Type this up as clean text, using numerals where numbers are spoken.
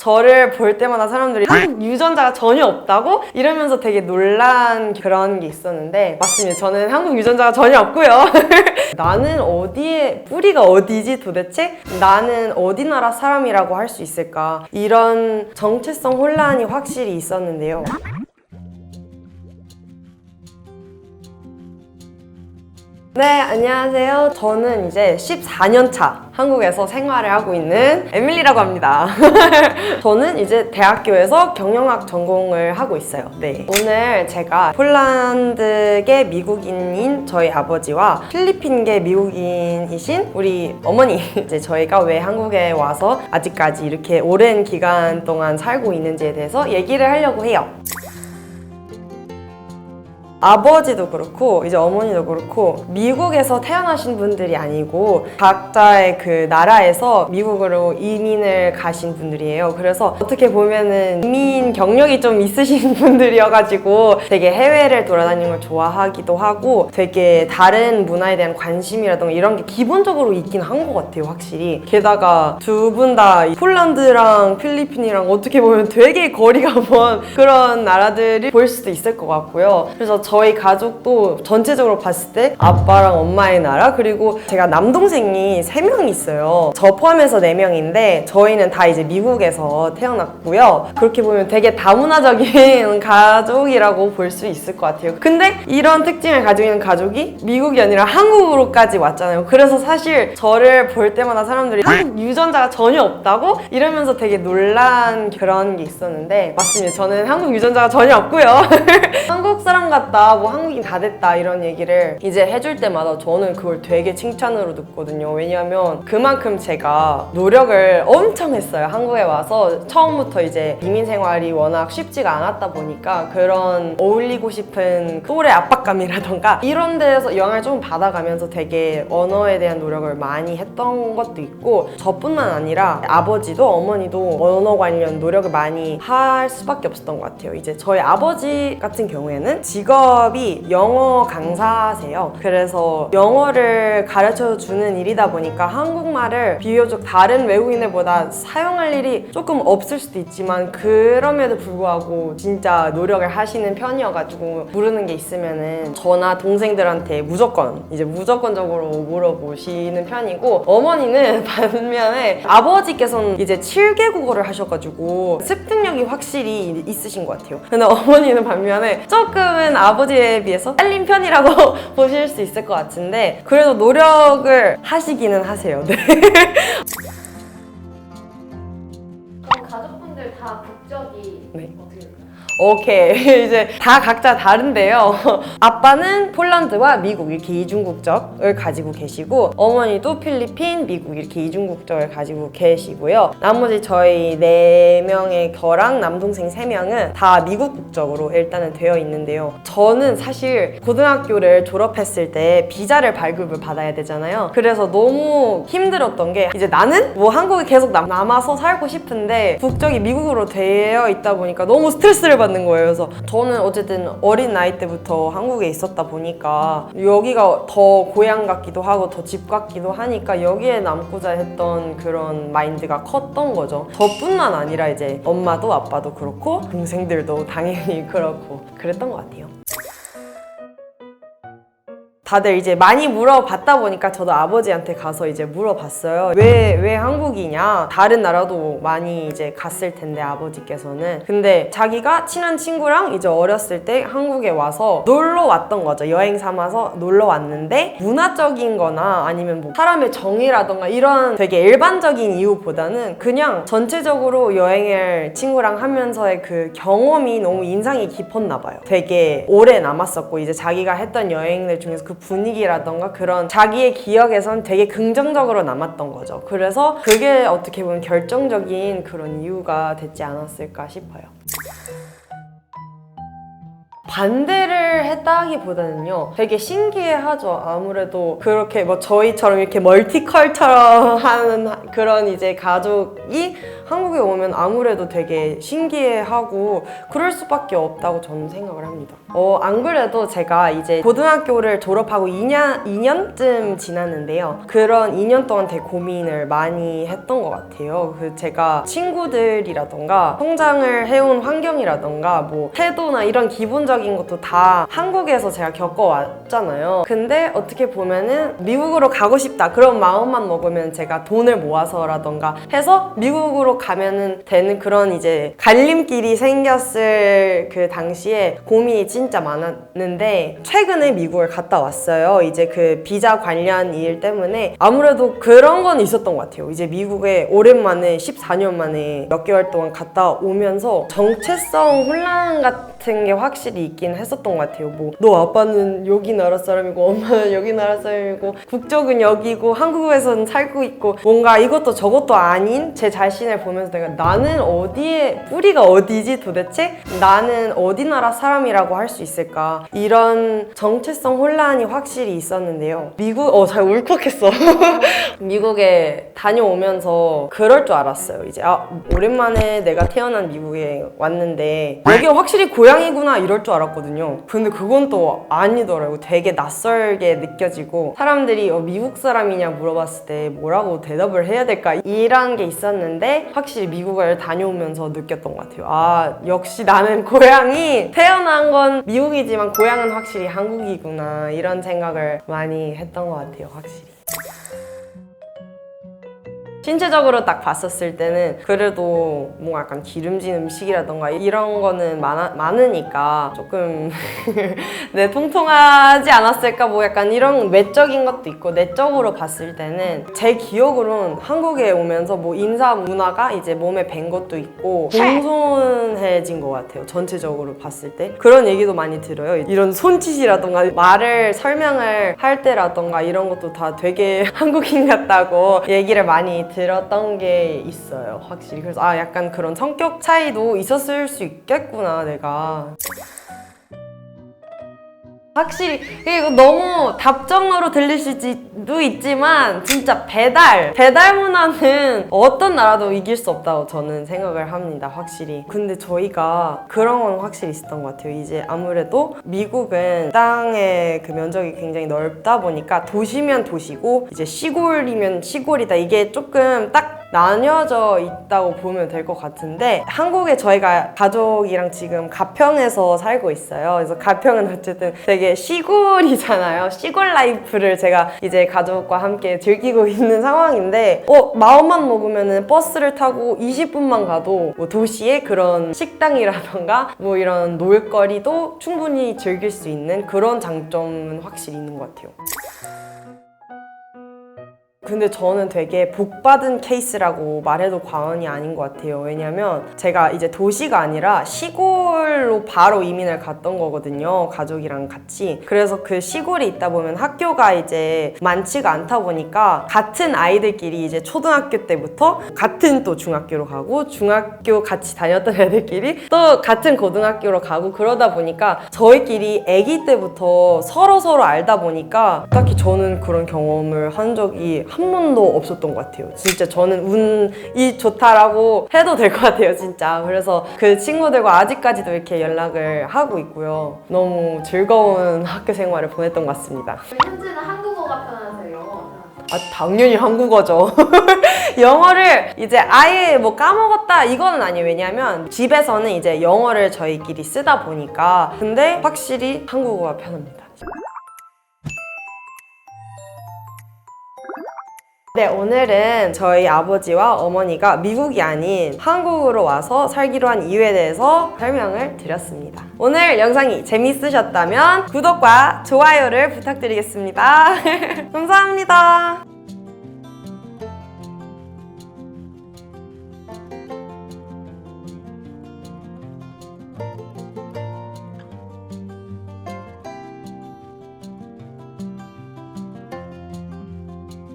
저를 볼 때마다 사람들이 한국 유전자가 전혀 없다고? 이러면서 되게 놀란 그런 게 있었는데 맞습니다. 저는 한국 유전자가 전혀 없고요. 나는 어디에, 뿌리가 어디지 도대체? 나는 어디 나라 사람이라고 할 수 있을까? 이런 정체성 혼란이 확실히 있었는데요. 네, 안녕하세요. 저는 이제 14년 차 한국에서 생활을 하고 있는 에밀리라고 합니다. 저는 이제 대학교에서 경영학 전공을 하고 있어요. 네. 오늘 제가 폴란드계 미국인인 저희 아버지와 필리핀계 미국인이신 우리 어머니, 이제 저희가 왜 한국에 와서 아직까지 이렇게 오랜 기간 동안 살고 있는지에 대해서 얘기를 하려고 해요. 아버지도 그렇고 이제 어머니도 그렇고 미국에서 태어나신 분들이 아니고 각자의 그 나라에서 미국으로 이민을 가신 분들이에요. 그래서 어떻게 보면은 이민 경력이 좀 있으신 분들이어가지고 되게 해외를 돌아다니는 걸 좋아하기도 하고 되게 다른 문화에 대한 관심이라던가 이런 게 기본적으로 있긴 한 것 같아요, 확실히. 게다가 두 분 다 폴란드랑 필리핀이랑 어떻게 보면 되게 거리가 먼 그런 나라들이 보일 수도 있을 것 같고요. 그래서 저희 가족도 전체적으로 봤을 때 아빠랑 엄마의 나라, 그리고 제가 남동생이 3명 있어요. 저 포함해서 4명인데 저희는 다 이제 미국에서 태어났고요. 그렇게 보면 되게 다문화적인 가족이라고 볼 수 있을 것 같아요. 근데 이런 특징을 가지고 있는 가족이 미국이 아니라 한국으로까지 왔잖아요. 그래서 사실 저를 볼 때마다 사람들이 한국 유전자가 전혀 없다고? 이러면서 되게 놀란 그런 게 있었는데 맞습니다. 저는 한국 유전자가 전혀 없고요. 한국 사람 같다, 뭐 한국인 다 됐다 이런 얘기를 이제 해줄 때마다 저는 그걸 되게 칭찬으로 듣거든요. 왜냐하면 그만큼 제가 노력을 엄청 했어요. 한국에 와서 처음부터 이제 이민 생활이 워낙 쉽지가 않았다 보니까 그런 어울리고 싶은 또래 압박감이라던가 이런 데에서 영향을 좀 받아가면서 되게 언어에 대한 노력을 많이 했던 것도 있고 저뿐만 아니라 아버지도 어머니도 언어 관련 노력을 많이 할 수밖에 없었던 것 같아요. 이제 저희 아버지 같은 경우에는 직업이 영어 강사세요. 그래서 영어를 가르쳐 주는 일이다 보니까 한국말을 비교적 다른 외국인들보다 사용할 일이 조금 없을 수도 있지만 그럼에도 불구하고 진짜 노력을 하시는 편이어가지고 모르는 게 있으면은 저나 동생들한테 무조건적으로 물어보시는 편이고 어머니는 반면에 아버지께서는 이제 7개 국어를 하셔가지고 습득력이 확실히 있으신 것 같아요. 근데 어머니는 반면에 조금은 아버지에 비해서 딸린 편이라고 보실 수 있을 것 같은데 그래도 노력을 하시기는 하세요. 네. 그럼 가족분들 다 국적이 네. 어떻게 될까요? 오케이. 이제 다 각자 다른데요. 아빠는 폴란드와 미국 이렇게 이중국적을 가지고 계시고 어머니도 필리핀, 미국 이렇게 이중국적을 가지고 계시고요. 나머지 저희 4명의 저랑 남동생 3명은 다 미국 국적으로 일단은 되어 있는데요. 저는 사실 고등학교를 졸업했을 때 비자를 발급을 받아야 되잖아요. 그래서 너무 힘들었던 게 이제 나는 뭐 한국에 계속 남아서 살고 싶은데 국적이 미국으로 되어 있다 보니까 너무 스트레스를 받는 거예요. 그래서 저는 어쨌든 어린 나이 때부터 한국에 있었다 보니까 여기가 더 고향 같기도 하고 더 집 같기도 하니까 여기에 남고자 했던 그런 마인드가 컸던 거죠. 저뿐만 아니라 이제 엄마도 아빠도 그렇고 동생들도 당연히 그렇고 그랬던 것 같아요. 다들 이제 많이 물어봤다 보니까 저도 아버지한테 가서 이제 물어봤어요. 왜 한국이냐? 다른 나라도 많이 이제 갔을 텐데 아버지께서는. 근데 자기가 친한 친구랑 이제 어렸을 때 한국에 와서 놀러 왔던 거죠. 여행 삼아서 놀러 왔는데 문화적인 거나 아니면 뭐 사람의 정이라던가 이런 되게 일반적인 이유보다는 그냥 전체적으로 여행을 친구랑 하면서의 그 경험이 너무 인상이 깊었나 봐요. 되게 오래 남았었고 이제 자기가 했던 여행들 중에서 그 분위기라던가 그런 자기의 기억에선 되게 긍정적으로 남았던 거죠. 그래서 그게 어떻게 보면 결정적인 그런 이유가 됐지 않았을까 싶어요. 반대를 했다기보다는요, 되게 신기해하죠. 아무래도 그렇게 뭐 저희처럼 이렇게 멀티컬처럴한 그런 이제 가족이 한국에 오면 아무래도 되게 신기해하고 그럴 수밖에 없다고 저는 생각을 합니다. 안 그래도 제가 이제 고등학교를 졸업하고 2년쯤 지났는데요. 그런 2년 동안 되게 고민을 많이 했던 것 같아요. 제가 친구들이라던가 성장을 해온 환경이라던가 뭐 태도나 이런 기본적인 것도 다 한국에서 제가 겪어왔잖아요. 근데 어떻게 보면은 미국으로 가고 싶다 그런 마음만 먹으면 제가 돈을 모아서라던가 해서 미국으로 가면은 되는 그런 이제 갈림길이 생겼을 그 당시에 고민이 진짜 많았는데, 최근에 미국을 갔다 왔어요. 이제 그 비자 관련 일 때문에 아무래도 그런 건 있었던 것 같아요. 이제 미국에 오랜만에 14년 만에 몇 개월 동안 갔다 오면서 정체성 혼란 같은 게 확실히 있긴 했었던 것 같아요. 뭐 너 아빠는 여기 나라 사람이고 엄마는 여기 나라 사람이고 국적은 여기고 한국에서는 살고 있고 뭔가 이것도 저것도 아닌 제 자신을 보면서 내가 나는 어디에 뿌리가 어디지 도대체? 나는 어디 나라 사람이라고 할 수 있을까? 이런 정체성 혼란이 확실히 있었는데요. 잘 울컥했어. 미국에 다녀오면서 그럴 줄 알았어요. 이제 오랜만에 내가 태어난 미국에 왔는데 여기가 확실히 고향이구나 이럴 줄 알았거든요. 근데 그건 또 아니더라고요. 되게 낯설게 느껴지고 사람들이 미국 사람이냐 물어봤을 때 뭐라고 대답을 해야 될까 이런 게 있었는데, 확실히 미국을 다녀오면서 느꼈던 것 같아요. 역시 나는 고향이 태어난 건 미국이지만 고향은 확실히 한국이구나 이런 생각을 많이 했던 것 같아요. 확실히. 신체적으로 딱 봤었을 때는 그래도 뭔가 약간 기름진 음식이라던가 이런 거는 많으니까 조금 네, 통통하지 않았을까 뭐 약간 이런 외적인 것도 있고, 내적으로 봤을 때는 제 기억으로는 한국에 오면서 뭐 인사 문화가 이제 몸에 밴 것도 있고 공손해진 것 같아요. 전체적으로 봤을 때 그런 얘기도 많이 들어요. 이런 손짓이라던가 말을 설명을 할 때라던가 이런 것도 다 되게 한국인 같다고 얘기를 많이 들었던 게 있어요. 확실히. 그래서 약간 그런 성격 차이도 있었을 수 있겠구나 내가. 확실히 이거 너무 답정너로 들릴 수도 있지만 진짜 배달 문화는 어떤 나라도 이길 수 없다고 저는 생각을 합니다. 확실히. 근데 저희가 그런 건 확실히 있었던 것 같아요. 이제 아무래도 미국은 땅의 그 면적이 굉장히 넓다 보니까 도시면 도시고 이제 시골이면 시골이다, 이게 조금 딱 나뉘어져 있다고 보면 될 것 같은데, 한국에 저희가 가족이랑 지금 가평에서 살고 있어요. 그래서 가평은 어쨌든 되게 시골이잖아요. 시골 라이프를 제가 이제 가족과 함께 즐기고 있는 상황인데 마음만 먹으면은 버스를 타고 20분만 가도 뭐 도시의 그런 식당이라던가 뭐 이런 놀거리도 충분히 즐길 수 있는 그런 장점은 확실히 있는 것 같아요. 근데 저는 되게 복받은 케이스라고 말해도 과언이 아닌 것 같아요. 왜냐면 제가 이제 도시가 아니라 시골로 바로 이민을 갔던 거거든요. 가족이랑 같이. 그래서 그 시골에 있다 보면 학교가 이제 많지가 않다 보니까 같은 아이들끼리 이제 초등학교 때부터 같은 또 중학교로 가고, 중학교 같이 다녔던 애들끼리 또 같은 고등학교로 가고, 그러다 보니까 저희끼리 아기 때부터 서로 알다 보니까 딱히 저는 그런 경험을 한 적이 한 번도 없었던 것 같아요. 진짜 저는 운이 좋다라고 해도 될 것 같아요, 진짜. 그래서 그 친구들과 아직까지도 이렇게 연락을 하고 있고요. 너무 즐거운 학교 생활을 보냈던 것 같습니다. 현재는 한국어가 편하세요? 영어가? 당연히 한국어죠. 영어를 이제 아예 뭐 까먹었다 이거는 아니에요. 왜냐면 집에서는 이제 영어를 저희끼리 쓰다 보니까. 근데 확실히 한국어가 편합니다. 네, 오늘은 저희 아버지와 어머니가 미국이 아닌 한국으로 와서 살기로 한 이유에 대해서 설명을 드렸습니다. 오늘 영상이 재밌으셨다면 구독과 좋아요를 부탁드리겠습니다. 감사합니다.